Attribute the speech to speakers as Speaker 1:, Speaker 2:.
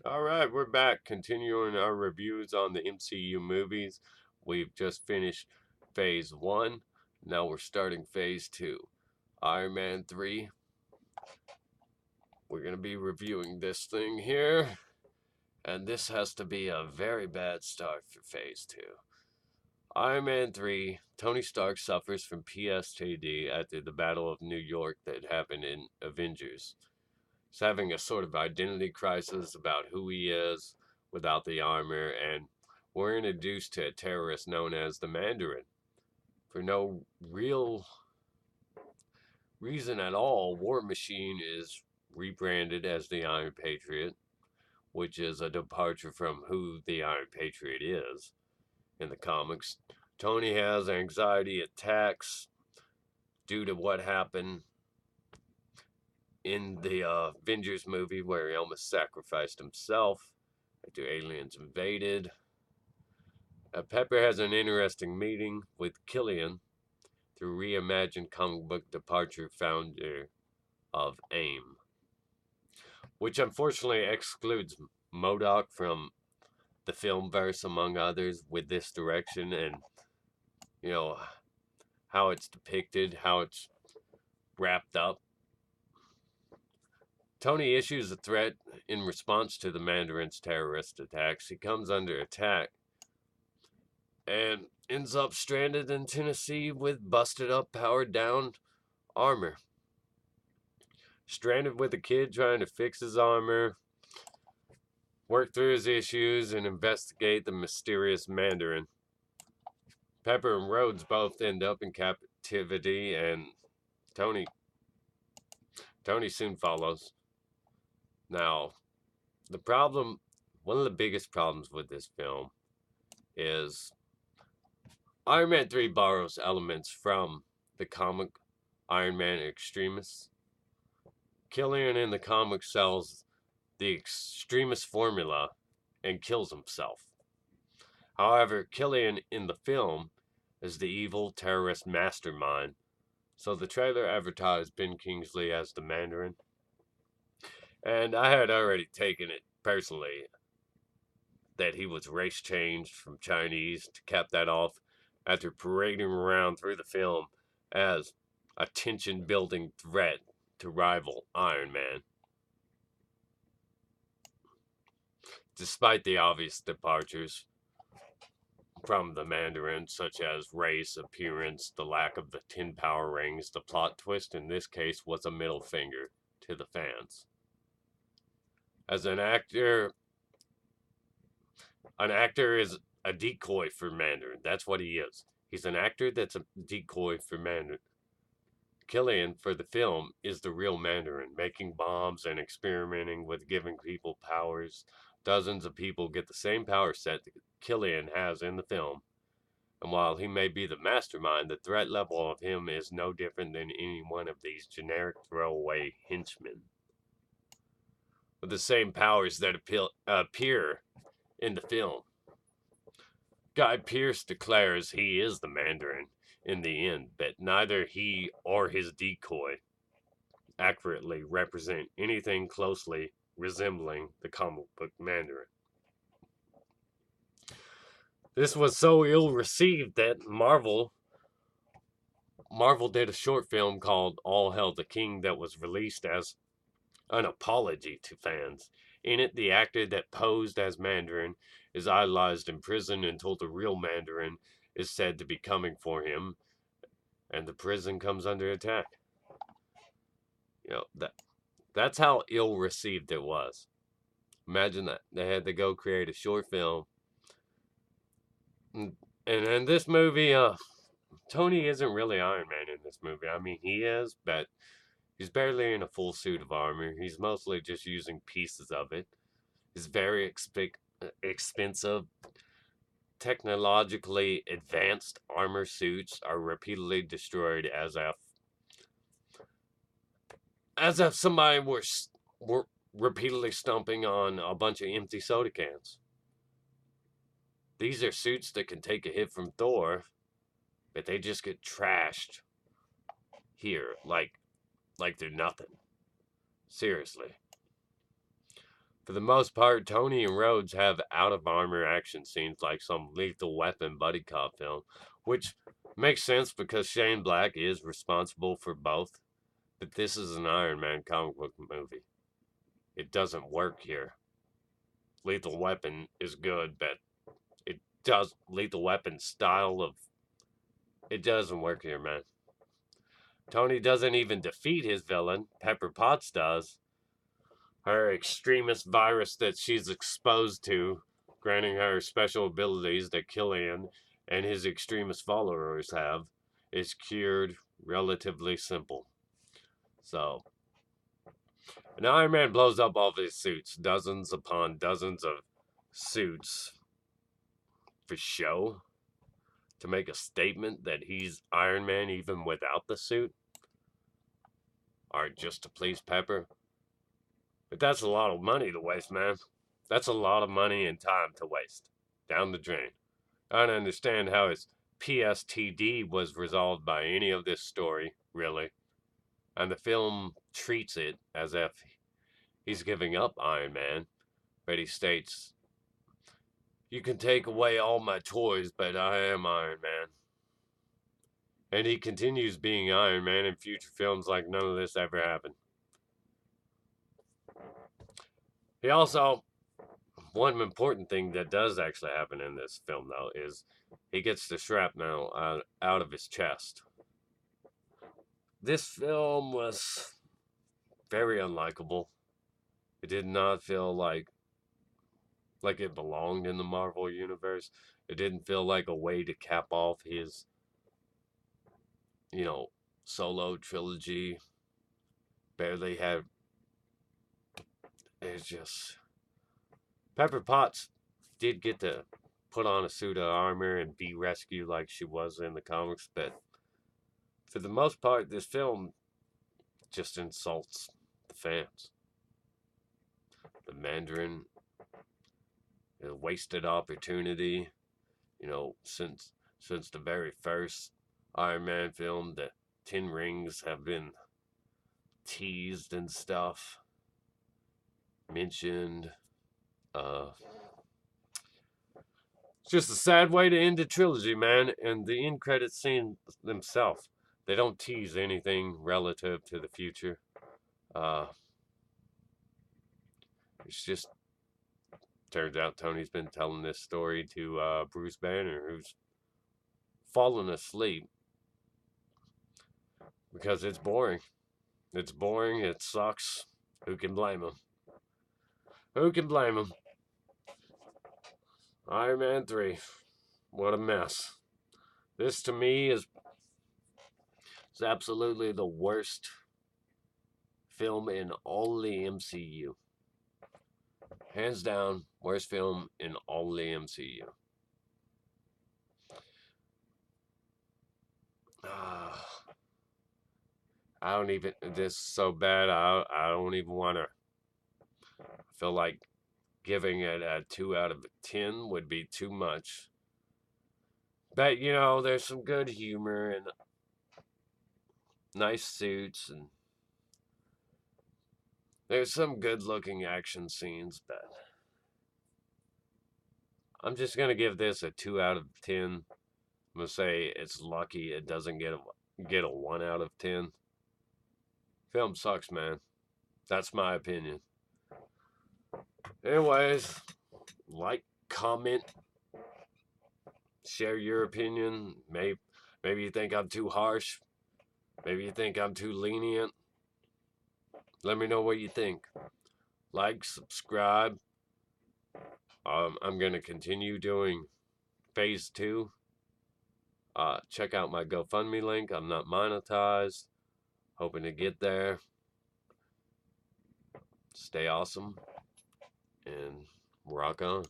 Speaker 1: Alright, we're back continuing our reviews on the MCU movies. We've just finished phase 1. Now we're starting phase 2. Iron Man 3. We're going to be reviewing this thing here. And this has to be a very bad start for phase 2. Iron Man 3, Tony Stark suffers from pstd after the Battle of New York that happened in Avengers. He's having a sort of identity crisis about who he is without the armor, and we're introduced to a terrorist known as the Mandarin. For no real reason at all, War Machine is rebranded as the Iron Patriot, which is a departure from who the Iron Patriot is in the comics. Tony has anxiety attacks due to what happened in the Avengers movie where he almost sacrificed himself after aliens invaded. Pepper has an interesting meeting with Killian through reimagined comic book departure founder of AIM, which unfortunately excludes MODOK from the film verse, among others, with this direction and, you know, how it's depicted, how it's wrapped up. Tony issues a threat in response to the Mandarin's terrorist attacks. He comes under attack and ends up stranded in Tennessee with busted up, powered down armor. Stranded with a kid trying to fix his armor, work through his issues, and investigate the mysterious Mandarin. Pepper and Rhodes both end up in captivity, and Tony soon follows. Now, one of the biggest problems with this film is Iron Man 3 borrows elements from the comic Iron Man Extremis. Killian in the comic sells the Extremis formula and kills himself. However, Killian in the film is the evil terrorist mastermind, so the trailer advertised Ben Kingsley as the Mandarin. And I had already taken it personally that he was race changed from Chinese to cap that off after parading around through the film as a tension building threat to rival Iron Man. Despite the obvious departures from the Mandarin, such as race, appearance, the lack of the 10 power rings, the plot twist in this case was a middle finger to the fans. As an actor is a decoy for Mandarin. That's what he is. He's an actor that's a decoy for Mandarin. Killian, for the film, is the real Mandarin, making bombs and experimenting with giving people powers. Dozens of people get the same power set that Killian has in the film. And while he may be the mastermind, the threat level of him is no different than any one of these generic throwaway henchmen. With the same powers that appear in the film. Guy Pearce declares he is the Mandarin in the end, but neither he or his decoy accurately represent anything closely resembling the comic book Mandarin. This was so ill received that Marvel did a short film called All Hail the King that was released as an apology to fans. In it, the actor that posed as Mandarin is idolized in prison until the real Mandarin is said to be coming for him, and the prison comes under attack. That's how ill received it was. Imagine that. They had to go create a short film. And in this movie, Tony isn't really Iron Man in this movie. I mean, he is, but he's barely in a full suit of armor. He's mostly just using pieces of it. His very expensive, technologically advanced armor suits are repeatedly destroyed as if somebody were repeatedly stomping on a bunch of empty soda cans. These are suits that can take a hit from Thor, but they just get trashed here like they're nothing. Seriously. For the most part, Tony and Rhodes have out-of-armor action scenes like some Lethal Weapon buddy cop film, which makes sense because Shane Black is responsible for both. But this is an Iron Man comic book movie. It doesn't work here. Lethal Weapon is good, but Lethal Weapon style of it doesn't work here, man. Tony doesn't even defeat his villain. Pepper Potts does. Her extremist virus that she's exposed to, granting her special abilities that Killian and his extremist followers have, is cured relatively simple. So, and Iron Man blows up all of his suits, dozens upon dozens of suits, for show, to make a statement that he's Iron Man even without the suit, or just to please Pepper. But that's a lot of money to waste, man. That's a lot of money and time to waste. Down the drain. I don't understand how his pstd was resolved by any of this story, really. And the film treats it as if he's giving up Iron Man, but he states, "You can take away all my toys, but I am Iron Man." And he continues being Iron Man in future films like none of this ever happened. He also, one important thing that does actually happen in this film, though, is he gets the shrapnel out of his chest. This film was very unlikable. It did not feel like it belonged in the Marvel universe. It didn't feel like a way to cap off his, solo trilogy. Barely had. It's just Pepper Potts did get to put on a suit of armor and be rescued like she was in the comics, but for the most part, this film just insults the fans. The Mandarin, a wasted opportunity. Since the very first Iron Man film, the 10 rings have been teased and stuff, mentioned. It's just a sad way to end the trilogy, man. And the end credit scene themselves, they don't tease anything relative to the future. It's just turns out Tony's been telling this story to Bruce Banner, who's fallen asleep because it's boring. It's boring. It sucks. Who can blame him? Who can blame him? Iron Man 3. What a mess. This to me is absolutely the worst film in all the MCU. Hands down, worst film in all the MCU. I don't even, this is so bad, I don't even want to, I feel like giving it a 2 out of 10 would be too much. But, there's some good humor and nice suits, and there's some good looking action scenes, but I'm just going to give this a 2 out of 10. I'm going to say it's lucky it doesn't get a 1 out of 10. Film sucks, man. That's my opinion. Anyways, like, comment, share your opinion. Maybe you think I'm too harsh. Maybe you think I'm too lenient. Let me know what you think. Like, subscribe. I'm going to continue doing phase 2. Check out my GoFundMe link. I'm not monetized. Hoping to get there. Stay awesome. And rock on.